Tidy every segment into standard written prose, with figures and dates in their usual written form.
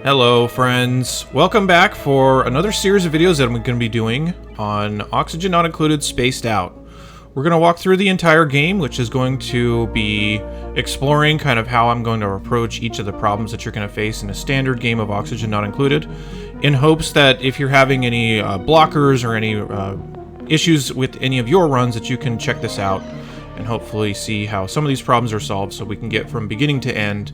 Hello friends, welcome back for another series of videos that I'm going to be doing on Oxygen Not Included Spaced Out. We're going to walk through the entire game, which is going to be exploring kind of how I'm going to approach each of the problems that you're going to face in a standard game of Oxygen Not Included, in hopes that if you're having any blockers or any issues with any of your runs, that you can check this out and hopefully see how some of these problems are solved so we can get from beginning to end.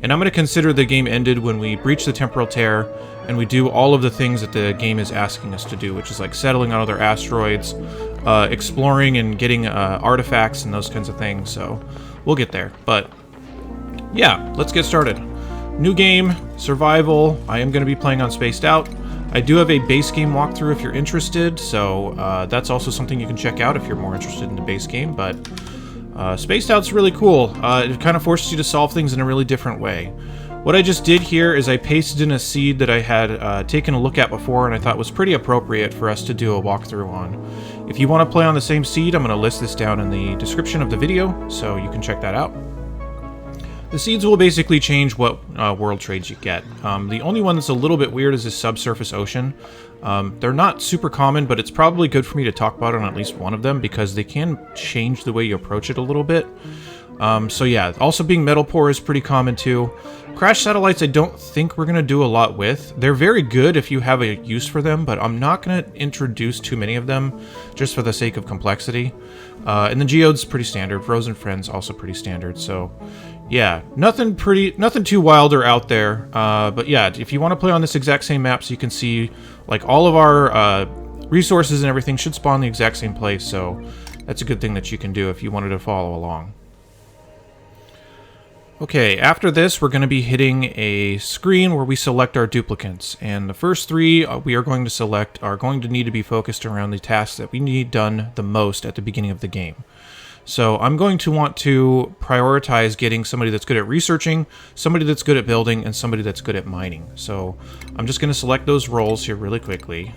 And I'm going to consider the game ended when we breach the temporal tear and we do all of the things that the game is asking us to do, which is like settling on other asteroids, exploring and getting artifacts and those kinds of things. So we'll get there. But yeah, let's get started. New game, survival. I am going to be playing on Spaced Out. I do have a base game walkthrough if you're interested, so that's also something you can check out if you're more interested in the base game. But Spaced Out's really cool. It kind of forces you to solve things in a really different way. What I just did here is I pasted in a seed that I had taken a look at before and I thought was pretty appropriate for us to do a walkthrough on. If you want to play on the same seed, I'm going to list this down in the description of the video, so you can check that out. The seeds will basically change what world trades you get. The only one that's a little bit weird is this subsurface ocean. They're not super common, but it's probably good for me to talk about on at least one of them because they can change the way you approach it a little bit. So yeah, also being metal poor is pretty common too. Crash satellites I don't think we're going to do a lot with. They're very good if you have a use for them, but I'm not going to introduce too many of them just for the sake of complexity. And the geode's pretty standard. Frozen Friends also pretty standard, so yeah, nothing too wild or out there. But yeah, if you want to play on this exact same map, so you can see like all of our resources and everything should spawn the exact same place, so that's a good thing that you can do if you wanted to follow along. Okay, after this we're going to be hitting a screen where we select our duplicants, and the first three we are going to select are going to need to be focused around the tasks that we need done the most at the beginning of the game. So I'm going to want to prioritize getting somebody that's good at researching, somebody that's good at building, and somebody that's good at mining. So I'm just going to select those roles here really quickly.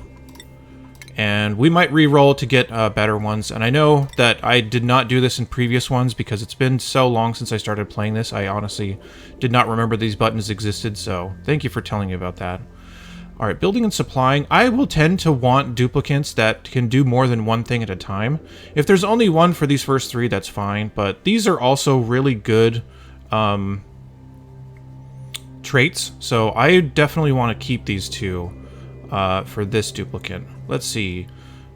And we might re-roll to get better ones. And I know that I did not do this in previous ones because it's been so long since I started playing this. I honestly did not remember these buttons existed, so thank you for telling me about that. Alright, building and supplying. I will tend to want duplicants that can do more than one thing at a time. If there's only one for these first three, that's fine, but these are also really good traits, so I definitely want to keep these two for this duplicant. Let's see.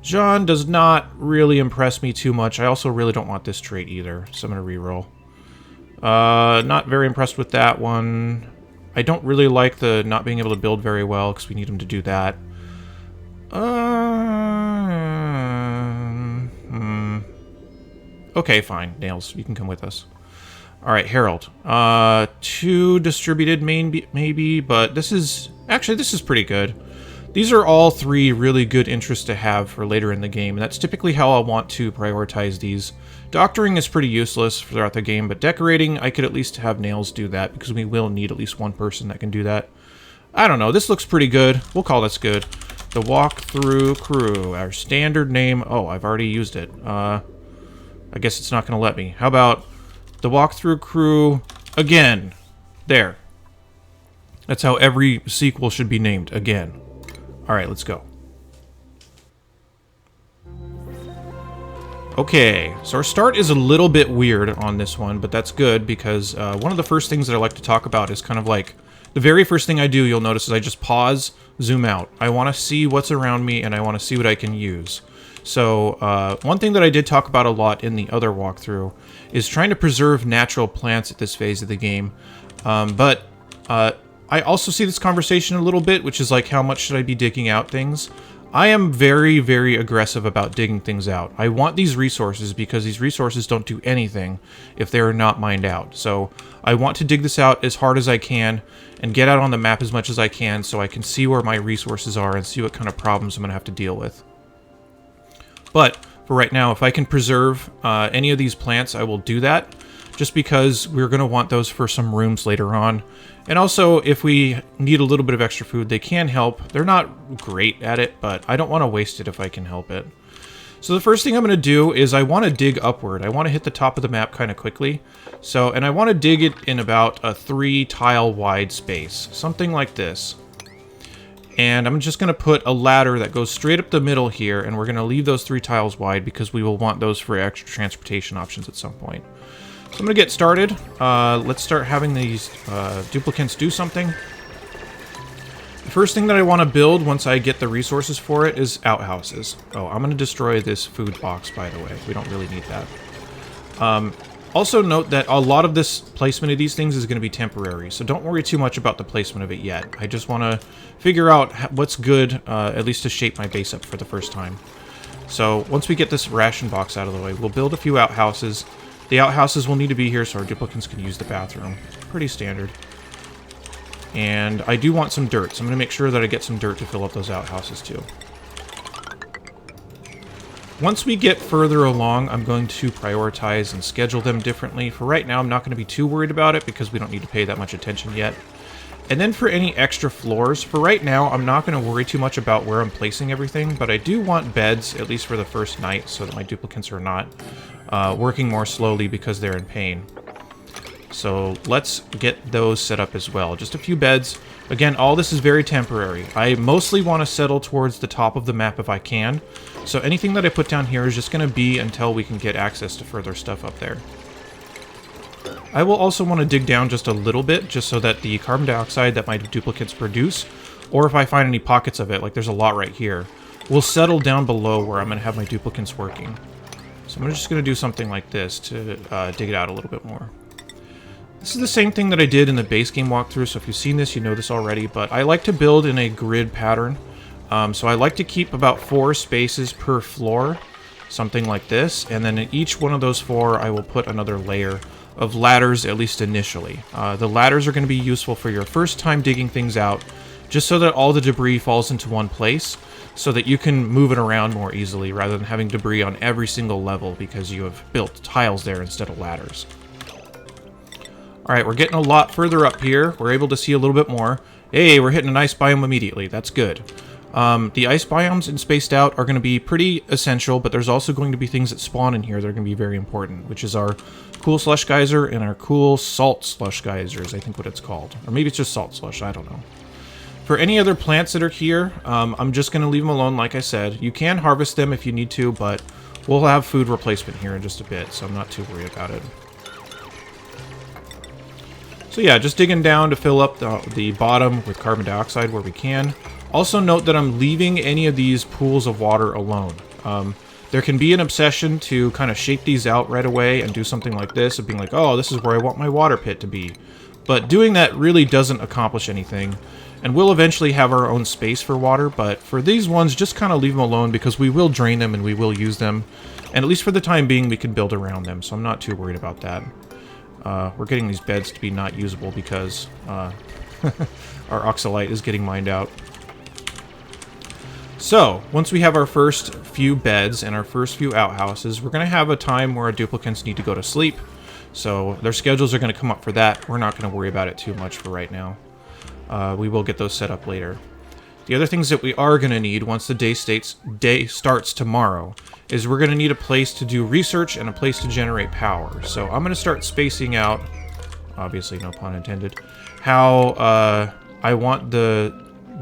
John does not really impress me too much. I also really don't want this trait either, so I'm going to reroll. Not very impressed with that one. I don't really like the not being able to build very well, because we need him to do that. Okay, fine. Nails, you can come with us. Alright, Harold. 2 distributed maybe, but this is... Actually, this is pretty good. These are all 3 really good interests to have for later in the game, and that's typically how I'll want to prioritize these. Doctoring is pretty useless throughout the game, but decorating, I could at least have Nails do that, because we will need at least one person that can do that. I don't know, this looks pretty good. We'll call this good. The Walkthrough Crew, our standard name. Oh, I've already used it. I guess it's not going to let me. How about the Walkthrough Crew again? There. That's how every sequel should be named, again. Alright, let's go. Okay, so our start is a little bit weird on this one, but that's good because one of the first things that I like to talk about is kind of like the very first thing I do, you'll notice, is I just pause, zoom out. I want to see what's around me and I want to see what I can use. So one thing that I did talk about a lot in the other walkthrough is trying to preserve natural plants at this phase of the game. I also see this conversation a little bit, which is like, how much should I be digging out things? I am very, very aggressive about digging things out. I want these resources because these resources don't do anything if they are not mined out. So I want to dig this out as hard as I can and get out on the map as much as I can so I can see where my resources are and see what kind of problems I'm going to have to deal with. But for right now, if I can preserve any of these plants, I will do that, just because we're going to want those for some rooms later on. And also, if we need a little bit of extra food, they can help. They're not great at it, but I don't want to waste it if I can help it. So the first thing I'm going to do is I want to dig upward. I want to hit the top of the map kind of quickly. And I want to dig it in about a 3 tile wide space, something like this. And I'm just going to put a ladder that goes straight up the middle here, and we're going to leave those 3 tiles wide because we will want those for extra transportation options at some point. So I'm going to get started. Let's start having these duplicants do something. The first thing that I want to build once I get the resources for it is outhouses. Oh, I'm going to destroy this food box, by the way. We don't really need that. Also note that a lot of this placement of these things is going to be temporary, so don't worry too much about the placement of it yet. I just want to figure out what's good, at least to shape my base up for the first time. So once we get this ration box out of the way, we'll build a few outhouses. The outhouses will need to be here so our duplicants can use the bathroom. Pretty standard. And I do want some dirt, so I'm going to make sure that I get some dirt to fill up those outhouses too. Once we get further along, I'm going to prioritize and schedule them differently. For right now, I'm not going to be too worried about it because we don't need to pay that much attention yet. And then for any extra floors, for right now, I'm not going to worry too much about where I'm placing everything, but I do want beds, at least for the first night, so that my duplicants are not working more slowly because they're in pain. So let's get those set up as well. Just a few beds. Again, all this is very temporary. I mostly want to settle towards the top of the map if I can. So anything that I put down here is just going to be until we can get access to further stuff up there. I will also want to dig down just a little bit, just so that the carbon dioxide that my duplicates produce, or if I find any pockets of it, like there's a lot right here, will settle down below where I'm going to have my duplicants working. So I'm just going to do something like this to dig it out a little bit more. This is the same thing that I did in the base game walkthrough, so if you've seen this, you know this already, but I like to build in a grid pattern. So I like to keep about 4 spaces per floor, something like this, and then in each one of those 4, I will put another layer of ladders, at least initially. The ladders are going to be useful for your first time digging things out, just so that all the debris falls into one place, so that you can move it around more easily, rather than having debris on every single level because you have built tiles there instead of ladders. Alright, we're getting a lot further up here. We're able to see a little bit more. Hey, we're hitting an ice biome immediately. That's good. The ice biomes in Spaced Out are going to be pretty essential, but there's also going to be things that spawn in here that are going to be very important, which is our cool slush geyser and our cool salt slush geysers, I think what it's called. Or maybe it's just salt slush, I don't know. For any other plants that are here, I'm just going to leave them alone, like I said. You can harvest them if you need to, but we'll have food replacement here in just a bit, so I'm not too worried about it. So yeah, just digging down to fill up the bottom with carbon dioxide where we can. Also note that I'm leaving any of these pools of water alone. There can be an obsession to kind of shape these out right away and do something like this, of being like, oh, this is where I want my water pit to be. But doing that really doesn't accomplish anything. And we'll eventually have our own space for water, but for these ones, just kind of leave them alone because we will drain them and we will use them. And at least for the time being, we can build around them, so I'm not too worried about that. We're getting these beds to be not usable because our oxalite is getting mined out. So, once we have our first few beds and our first few outhouses, we're going to have a time where our duplicants need to go to sleep. So, their schedules are going to come up for that. We're not going to worry about it too much for right now. We will get those set up later. The other things that we are going to need once the day starts tomorrow is we're going to need a place to do research and a place to generate power. So I'm going to start spacing out, obviously no pun intended, how I want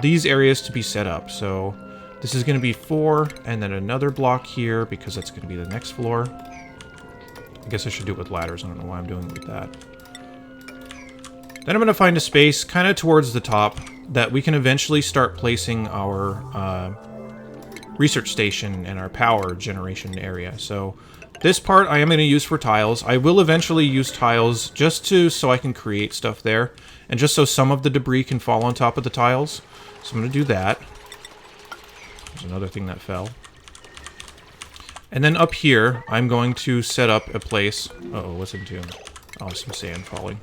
these areas to be set up. So this is going to be 4 and then another block here because that's going to be the next floor. I guess I should do it with ladders. I don't know why I'm doing it with that. Then I'm going to find a space kind of towards the top that we can eventually start placing our research station and our power generation area. So this part I am going to use for tiles. I will eventually use tiles just so I can create stuff there, and just so some of the debris can fall on top of the tiles. So I'm going to do that. There's another thing that fell. And then up here, I'm going to set up a place. Uh-oh, what's into? Oh, some sand falling.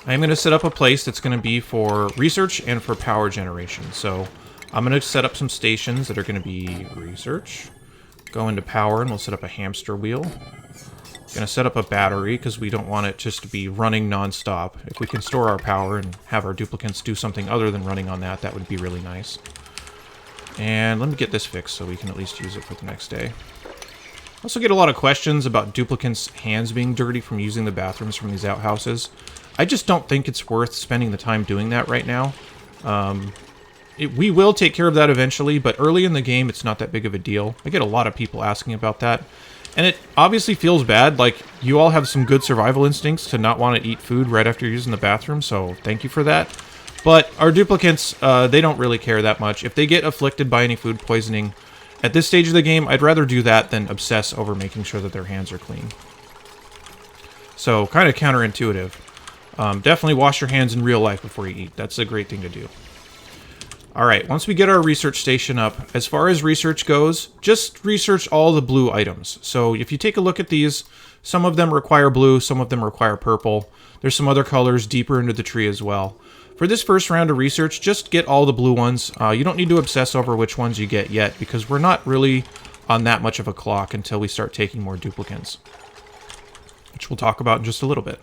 I'm going to set up a place that's going to be for research and for power generation. So I'm going to set up some stations that are going to be research. Go into power and we'll set up a hamster wheel. Going to set up a battery because we don't want it just to be running non-stop. If we can store our power and have our duplicants do something other than running on that, that would be really nice. And let me get this fixed so we can at least use it for the next day. Also get a lot of questions about duplicants' hands being dirty from using the bathrooms from these outhouses. I just don't think it's worth spending the time doing that right now. We will take care of that eventually, but early in the game, it's not that big of a deal. I get a lot of people asking about that. And it obviously feels bad. Like, you all have some good survival instincts to not want to eat food right after you're using the bathroom, so thank you for that. But our duplicants, they don't really care that much. If they get afflicted by any food poisoning, at this stage of the game, I'd rather do that than obsess over making sure that their hands are clean. So, kind of counterintuitive. Definitely wash your hands in real life before you eat. That's a great thing to do. Alright, once we get our research station up, as far as research goes, just research all the blue items. So if you take a look at these, some of them require blue, some of them require purple. There's some other colors deeper into the tree as well. For this first round of research, just get all the blue ones. You don't need to obsess over which ones you get yet, because we're not really on that much of a clock until we start taking more duplicants, which we'll talk about in just a little bit.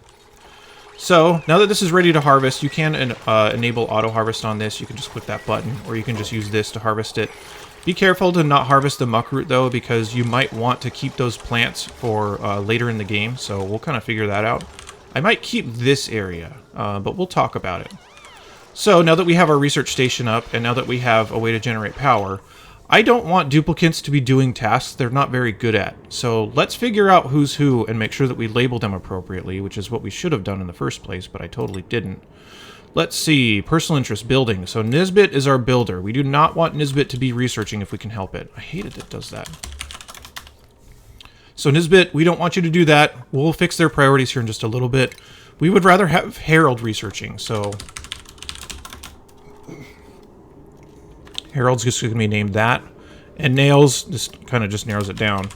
So, now that this is ready to harvest, you can enable auto harvest on this. You can just click that button, or you can just use this to harvest it. Be careful to not harvest the muckroot, though, because you might want to keep those plants for later in the game, so we'll kind of figure that out. I might keep this area, but we'll talk about it. So, now that we have our research station up, and now that we have a way to generate power, I don't want duplicants to be doing tasks they're not very good at. So let's figure out who's who and make sure that we label them appropriately, which is what we should have done in the first place, but I totally didn't. Let's see, personal interest, building. So Nisbet is our builder. We do not want Nisbet to be researching if we can help it. I hate it does that. So Nisbet, we don't want you to do that. We'll fix their priorities here in just a little bit. We would rather have Harold researching, so Harold's just going to be named that. And Nails, this kind of just narrows it down.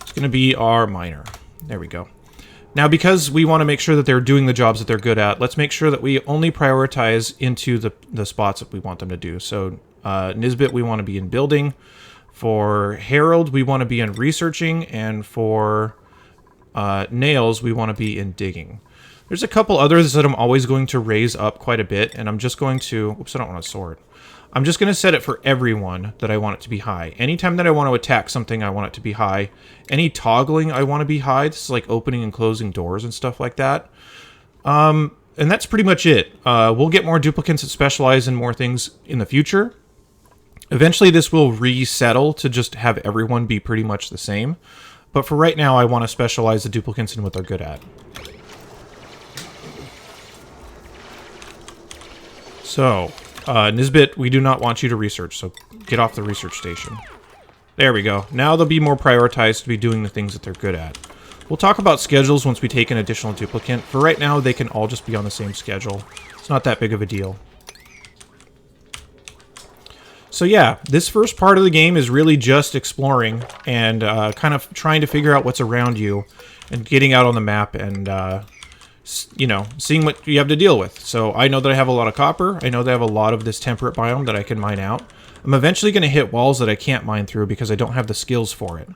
It's going to be our miner. There we go. Now, because we want to make sure that they're doing the jobs that they're good at, let's make sure that we only prioritize into the spots that we want them to do. So, Nisbet, we want to be in building. For Harold, we want to be in researching. And for Nails, we want to be in digging. There's a couple others that I'm always going to raise up quite a bit. And I'm just going to... Oops, I don't want a sword. I'm just going to set it for everyone that I want it to be high. Anytime that I want to attack something, I want it to be high. Any toggling, I want to be high. This is like opening and closing doors and stuff like that. And that's pretty much it. We'll get more duplicants that specialize in more things in the future. Eventually, this will resettle to just have everyone be pretty much the same. But for right now, I want to specialize the duplicants in what they're good at. So... Nisbet, we do not want you to research, so get off the research station. There we go. Now they'll be more prioritized to be doing the things that they're good at. We'll talk about schedules once we take an additional duplicant. For right now, they can all just be on the same schedule. It's not that big of a deal. So yeah, this first part of the game is really just exploring and kind of trying to figure out what's around you and getting out on the map and... you know, seeing what you have to deal with. So I know that I have a lot of copper. I know that I have a lot of this temperate biome that I can mine out. I'm eventually going to hit walls that I can't mine through because I don't have the skills for it.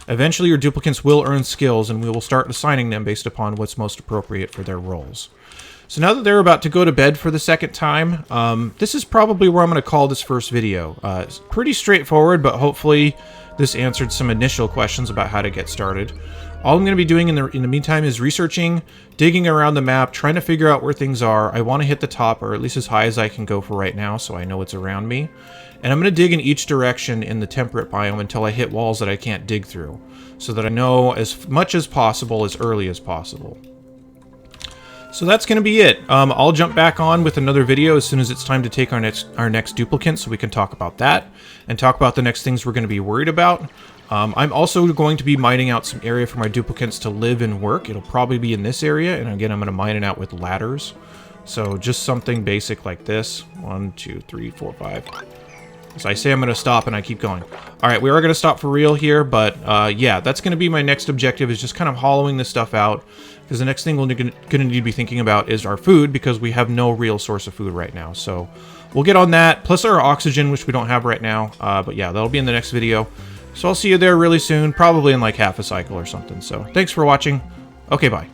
Eventually your duplicants will earn skills and we will start assigning them based upon what's most appropriate for their roles. So now that they're about to go to bed for the second time, this is probably where I'm going to call this first video. It's pretty straightforward, but hopefully this answered some initial questions about how to get started. All I'm going to be doing in the meantime is researching, digging around the map, trying to figure out where things are. I want to hit the top, or at least as high as I can go for right now, so I know what's around me. And I'm going to dig in each direction in the temperate biome until I hit walls that I can't dig through, so that I know as much as possible as early as possible. So that's going to be it. I'll jump back on with another video as soon as it's time to take our next duplicant, so we can talk about that and talk about the next things we're going to be worried about. I'm also going to be mining out some area for my duplicants to live and work. It'll probably be in this area, and again, I'm going to mine it out with ladders. So just something basic like this. 1, 2, 3, 4, 5. So I say I'm going to stop, and I keep going. All right, we are going to stop for real here, but yeah, that's going to be my next objective, is just kind of hollowing this stuff out, because the next thing we're going to need to be thinking about is our food, because we have no real source of food right now. So we'll get on that, plus our oxygen, which we don't have right now. But yeah, that'll be in the next video. So I'll see you there really soon, probably in like half a cycle or something. So thanks for watching. Okay, bye.